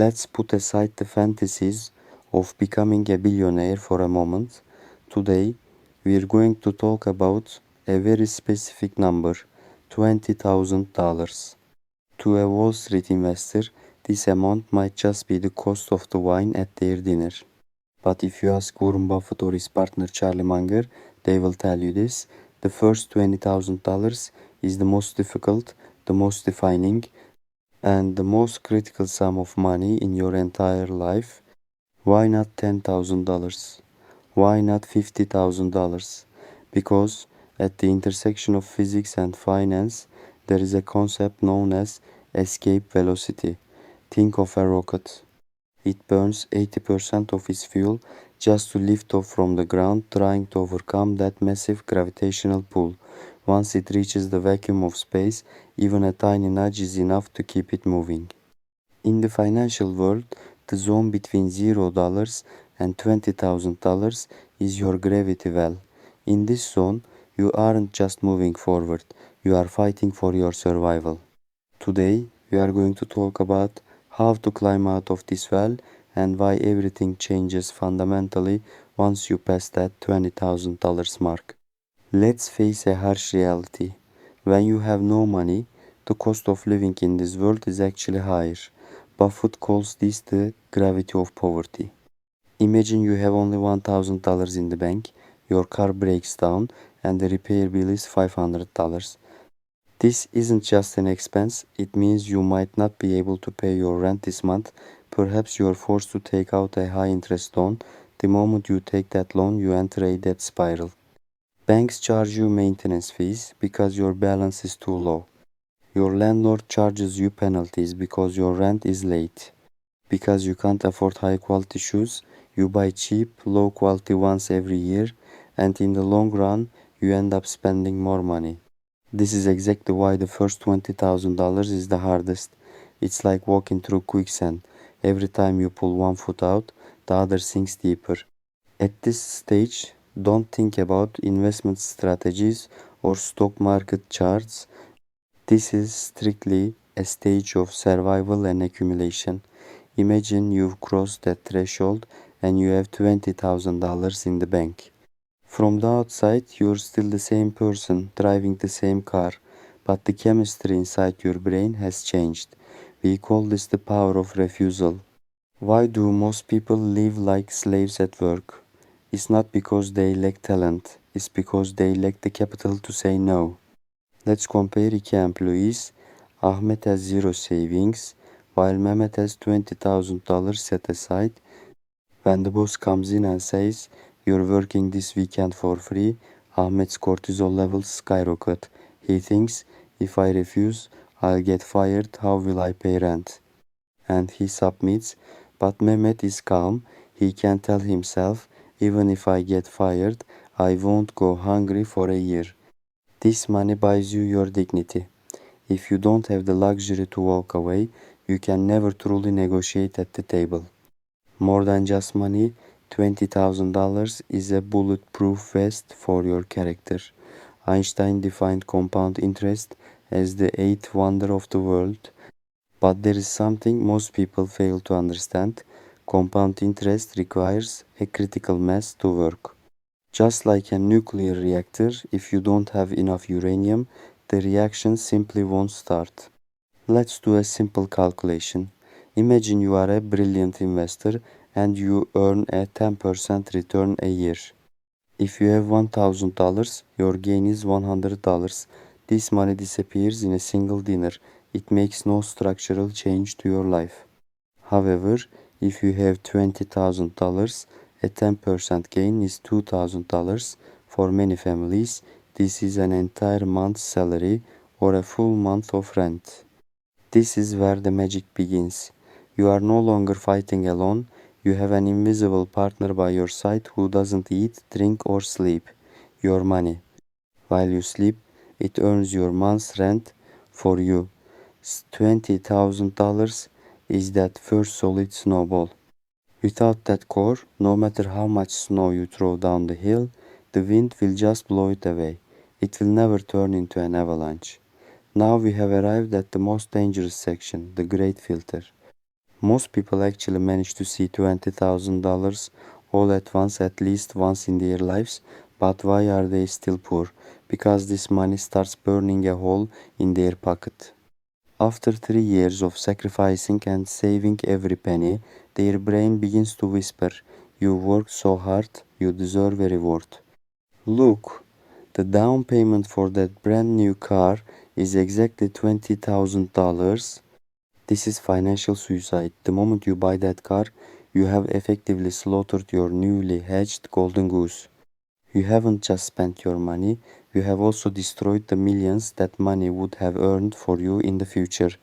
Let's put aside the fantasies of becoming a billionaire for a moment. Today, we're going to talk about a very specific number, $20,000. To a Wall Street investor, this amount might just be the cost of the wine at their dinner. But if you ask Warren Buffett or his partner Charlie Munger, they will tell you this. The first $20,000 is the most difficult, the most defining, and the most critical sum of money in your entire life. Why not $10,000? Why not $50,000? Because at the intersection of physics and finance, there is a concept known as escape velocity. Think of a rocket. It burns 80% of its fuel just to lift off from the ground, trying to overcome that massive gravitational pull. Once it reaches the vacuum of space, even a tiny nudge is enough to keep it moving. In the financial world, the zone between $0 and $20,000 is your gravity well. In this zone, you aren't just moving forward, you are fighting for your survival. Today, we are going to talk about how to climb out of this well and why everything changes fundamentally once you pass that $20,000 mark. Let's face a harsh reality. When you have no money, the cost of living in this world is actually higher. Buffett calls this the gravity of poverty. Imagine you have only $1,000 in the bank, your car breaks down, and the repair bill is $500. This isn't just an expense, it means you might not be able to pay your rent this month. Perhaps you are forced to take out a high interest loan. The moment you take that loan, you enter a debt spiral. Banks charge you maintenance fees because your balance is too low. Your landlord charges you penalties because your rent is late. Because you can't afford high quality shoes, you buy cheap, low quality ones every year, and in the long run, you end up spending more money. This is exactly why the first $20,000 is the hardest. It's like walking through quicksand. Every time you pull one foot out, the other sinks deeper. At this stage, don't think about investment strategies or stock market charts. This is strictly a stage of survival and accumulation. Imagine you've crossed that threshold and you have $20,000 in the bank. From the outside, you're still the same person driving the same car, but the chemistry inside your brain has changed. We call this the power of refusal. Why do most people live like slaves at work? It's not because they lack talent, it's because they lack the capital to say no. Let's compare IKEA employees. Ahmet has zero savings, while Mehmet has $20,000 set aside. When the boss comes in and says, "You're working this weekend for free," Ahmet's cortisol levels skyrocket. He thinks, "If I refuse, I'll get fired. How will I pay rent?" And he submits, but Mehmet is calm. He can tell himself, "Even if I get fired, I won't go hungry for a year." This money buys you your dignity. If you don't have the luxury to walk away, you can never truly negotiate at the table. More than just money, $20,000 is a bulletproof vest for your character. Einstein defined compound interest as the eighth wonder of the world. But there is something most people fail to understand. Compound interest requires a critical mass to work. Just like a nuclear reactor, if you don't have enough uranium, the reaction simply won't start. Let's do a simple calculation. Imagine you are a brilliant investor and you earn a 10% return a year. If you have $1,000, your gain is $100. This money disappears in a single dinner. It makes no structural change to your life. However, if you have $20,000, a 10% gain is $2,000. For many families, this is an entire month's salary or a full month of rent. This is where the magic begins. You are no longer fighting alone. You have an invisible partner by your side who doesn't eat, drink, or sleep. Your money. While you sleep, it earns your month's rent for you. $20,000 is that first solid snowball. Without that core, no matter how much snow you throw down the hill, the wind will just blow it away. It will never turn into an avalanche. Now we have arrived at the most dangerous section, the great filter. Most people actually manage to see $20,000 all at once at least once in their lives, but why are they still poor? Because this money starts burning a hole in their pocket. After 3 years of sacrificing and saving every penny, their brain begins to whisper, "You worked so hard, you deserve a reward." Look, the down payment for that brand new car is exactly $20,000. This is financial suicide. The moment you buy that car, you have effectively slaughtered your newly hatched golden goose. You haven't just spent your money, you have also destroyed the millions that money would have earned for you in the future.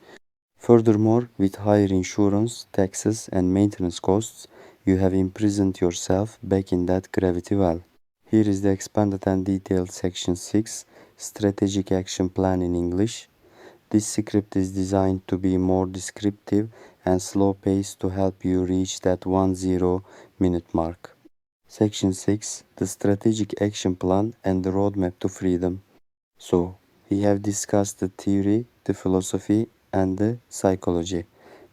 Furthermore, with higher insurance, taxes, and maintenance costs, you have imprisoned yourself back in that gravity well. Here is the expanded and detailed Section 6 Strategic Action Plan in English. This script is designed to be more descriptive and slow-paced to help you reach that 10-minute mark. Section 6 The Strategic Action Plan and the Roadmap to Freedom. So, we have discussed the theory, the philosophy, and the psychology.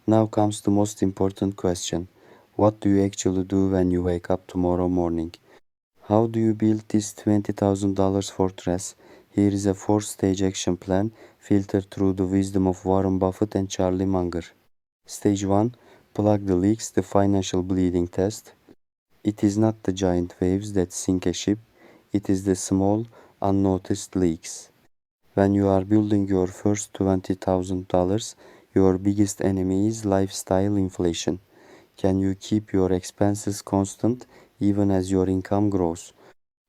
Now comes the most important question. What do you actually do when you wake up tomorrow morning? How do you build this $20,000 fortress? Here is a 4-stage action plan filtered through the wisdom of Warren Buffett and Charlie Munger. Stage 1 Plug the leaks, the financial bleeding test. It is not the giant waves that sink a ship, it is the small, unnoticed leaks. When you are building your first $20,000, your biggest enemy is lifestyle inflation. Can you keep your expenses constant even as your income grows?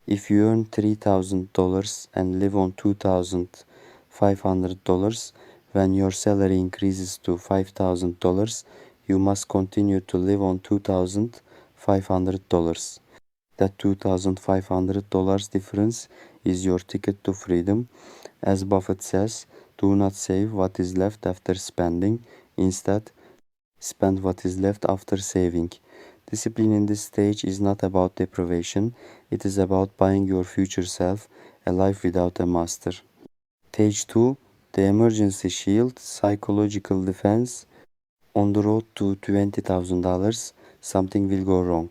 If you earn $3,000 and live on $2,500, when your salary increases to $5,000, you must continue to live on $2,500. That $2,500 difference is your ticket to freedom. As Buffett says, do not save what is left after spending. Instead, spend what is left after saving. Discipline in this stage is not about deprivation, it is about buying your future self a life without a master. Stage 2 The Emergency Shield Psychological Defense. On the road to $20,000, something will go wrong.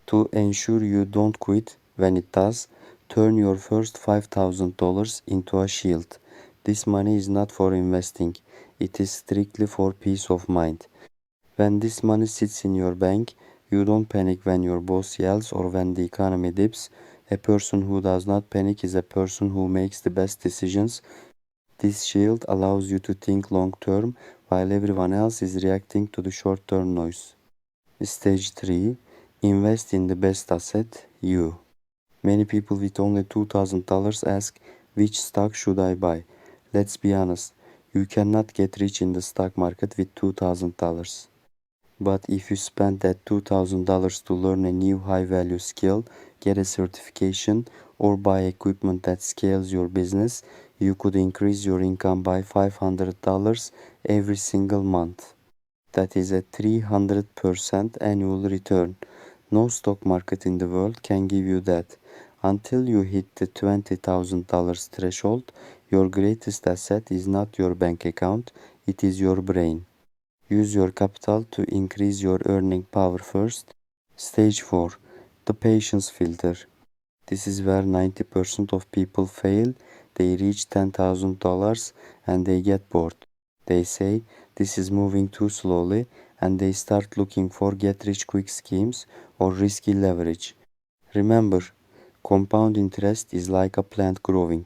To ensure you don't quit when it does, turn your first $5,000 into a shield. This money is not for investing, it is strictly for peace of mind. When this money sits in your bank, you don't panic when your boss yells or when the economy dips. A person who does not panic is a person who makes the best decisions. This shield allows you to think long term while everyone else is reacting to the short term noise. Stage 3 Invest in the best asset, you. Many people with only $2,000 ask, which stock should I buy? Let's be honest, you cannot get rich in the stock market with $2,000. But if you spend that $2,000 to learn a new high value skill, get a certification, or buy equipment that scales your business, you could increase your income by $500 every single month. That is a 300% annual return. No stock market in the world can give you that. Until you hit the $20,000 threshold, your greatest asset is not your bank account, it is your brain. Use your capital to increase your earning power first. Stage 4 The Patience Filter. This is where 90% of people fail. They reach $10,000 and they get bored. They say, this is moving too slowly, and they start looking for get-rich-quick schemes or risky leverage. Remember, compound interest is like a plant growing.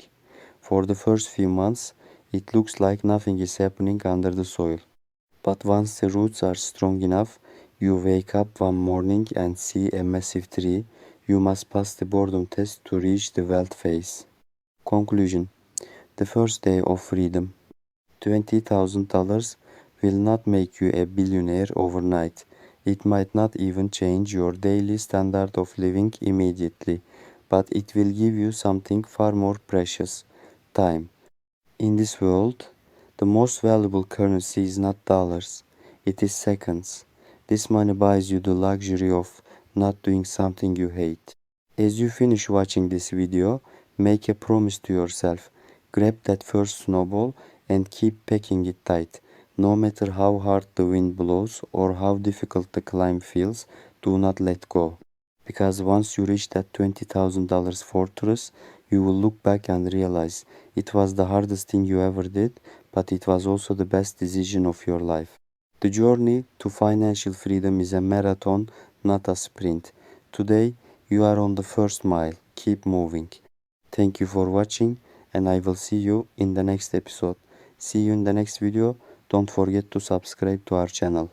For the first few months, it looks like nothing is happening under the soil. But once the roots are strong enough, you wake up one morning and see a massive tree. You must pass the boredom test to reach the wealth phase. Conclusion: the first day of freedom. $20,000 will not make you a billionaire overnight. It might not even change your daily standard of living immediately, but it will give you something far more precious: time. In this world, the most valuable currency is not dollars, it is seconds. This money buys you the luxury of not doing something you hate. As you finish watching this video, make a promise to yourself. Grab that first snowball and keep packing it tight. No matter how hard the wind blows or how difficult the climb feels, do not let go. Because once you reach that $20,000 fortress, you will look back and realize it was the hardest thing you ever did, but it was also the best decision of your life. The journey to financial freedom is a marathon, not a sprint. Today, you are on the first mile. Keep moving. Thank you for watching, and I will see you in the next episode. See you in the next video. Don't forget to subscribe to our channel.